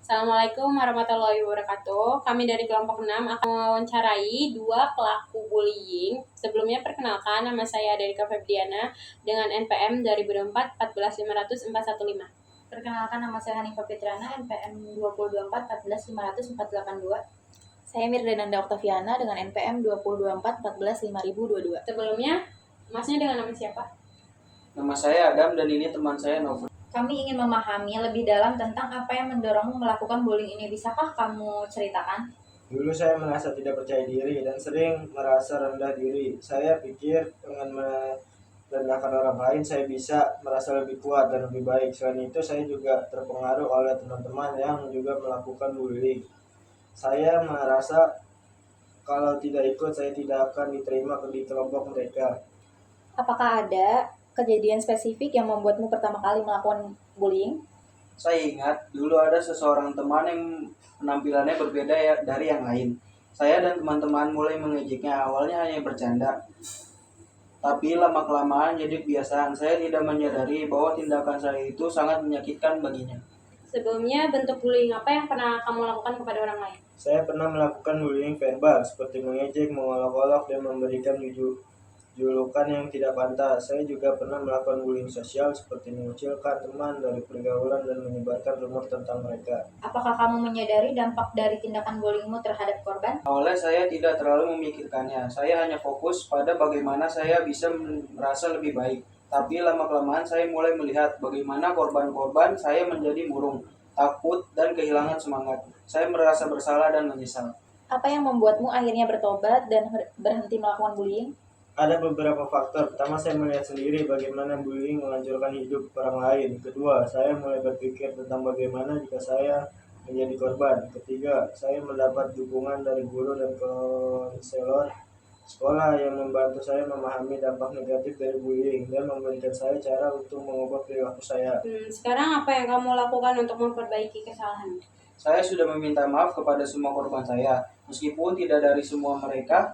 Assalamualaikum warahmatullahi wabarakatuh. Kami dari kelompok 6 akan mewawancarai dua pelaku bullying. Sebelumnya perkenalkan, nama saya Derika Febriana dengan NPM 2024 14500 415. Perkenalkan, nama saya Hanifah Fitriana, NPM 2024 14 500 482. Saya Mirdananda Oktaviana dengan NPM 2024 14 5022. Sebelumnya, masnya dengan nama siapa? Nama saya Adam dan ini teman saya Nova. Kami ingin memahami lebih dalam tentang apa yang mendorongmu melakukan bullying ini. Bisakah kamu ceritakan? Dulu saya merasa tidak percaya diri dan sering merasa rendah diri. Saya pikir dengan merendahkan orang lain saya bisa merasa lebih kuat dan lebih baik. Selain itu saya juga terpengaruh oleh teman-teman yang juga melakukan bullying. Saya merasa kalau tidak ikut saya tidak akan diterima di kelompok mereka. Apakah ada kejadian spesifik yang membuatmu pertama kali melakukan bullying? Saya ingat dulu ada seseorang teman yang penampilannya berbeda dari yang lain. Saya dan teman-teman mulai mengejeknya, awalnya hanya bercanda. Tapi lama-kelamaan jadi kebiasaan. Saya tidak menyadari bahwa tindakan saya itu sangat menyakitkan baginya. Sebelumnya, bentuk bullying apa yang pernah kamu lakukan kepada orang lain? Saya pernah melakukan bullying verbal seperti mengejek, mengolok-olok, dan memberikan julukan yang tidak pantas. Saya juga pernah melakukan bullying sosial seperti mengucilkan teman dari pergaulan dan menyebarkan rumor tentang mereka. Apakah kamu menyadari dampak dari tindakan bullyingmu terhadap korban? Awalnya saya tidak terlalu memikirkannya. Saya hanya fokus pada bagaimana saya bisa merasa lebih baik. Tapi lama-kelamaan saya mulai melihat bagaimana korban-korban saya menjadi murung, takut, dan kehilangan semangat. Saya merasa bersalah dan menyesal. Apa yang membuatmu akhirnya bertobat dan berhenti melakukan bullying? Ada beberapa faktor. Pertama, saya melihat sendiri bagaimana bullying menghancurkan hidup orang lain. Kedua, saya mulai berpikir tentang bagaimana jika saya menjadi korban. Ketiga, saya mendapat dukungan dari guru dan konselor sekolah yang membantu saya memahami dampak negatif dari bullying dan memberikan saya cara untuk mengubah perilaku saya. Sekarang apa yang kamu lakukan untuk memperbaiki kesalahan? Saya sudah meminta maaf kepada semua korban saya, meskipun tidak dari semua mereka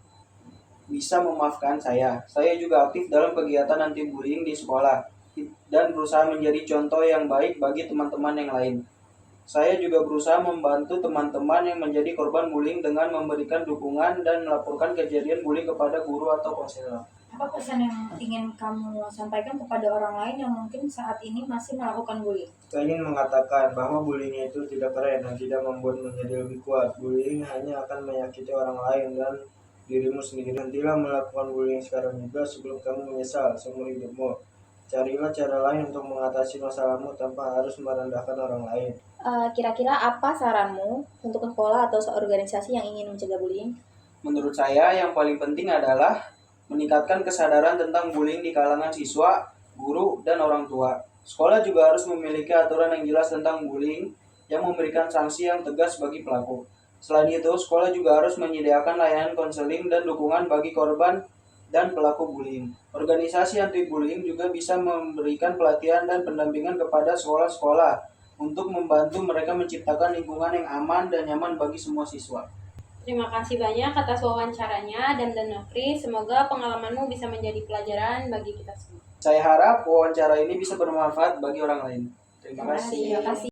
bisa memaafkan saya. Saya juga aktif dalam kegiatan anti bullying di sekolah dan berusaha menjadi contoh yang baik bagi teman-teman yang lain. Saya juga berusaha membantu teman-teman yang menjadi korban bullying dengan memberikan dukungan dan melaporkan kejadian bullying kepada guru atau konselor. Apa pesan yang ingin kamu sampaikan kepada orang lain yang mungkin saat ini masih melakukan bullying? Saya ingin mengatakan bahwa bullying itu tidak keren dan tidak membuat menjadi lebih kuat. Bullying hanya akan menyakiti orang lain dan dirimu sendiri. Hentilah melakukan bullying sekarang juga sebelum kamu menyesal seumur hidupmu. Carilah cara lain untuk mengatasi masalahmu tanpa harus merendahkan orang lain. Kira-kira apa saranmu untuk sekolah atau organisasi yang ingin mencegah bullying? Menurut saya yang paling penting adalah meningkatkan kesadaran tentang bullying di kalangan siswa, guru, dan orang tua. Sekolah juga harus memiliki aturan yang jelas tentang bullying yang memberikan sanksi yang tegas bagi pelaku. Selain itu, sekolah juga harus menyediakan layanan konseling dan dukungan bagi korban dan pelaku bullying. Organisasi anti-bullying juga bisa memberikan pelatihan dan pendampingan kepada sekolah-sekolah untuk membantu mereka menciptakan lingkungan yang aman dan nyaman bagi semua siswa. Terima kasih banyak atas wawancaranya, Adam dan Nofri. Semoga pengalamanmu bisa menjadi pelajaran bagi kita semua. Saya harap wawancara ini bisa bermanfaat bagi orang lain. Terima kasih. Terima kasih.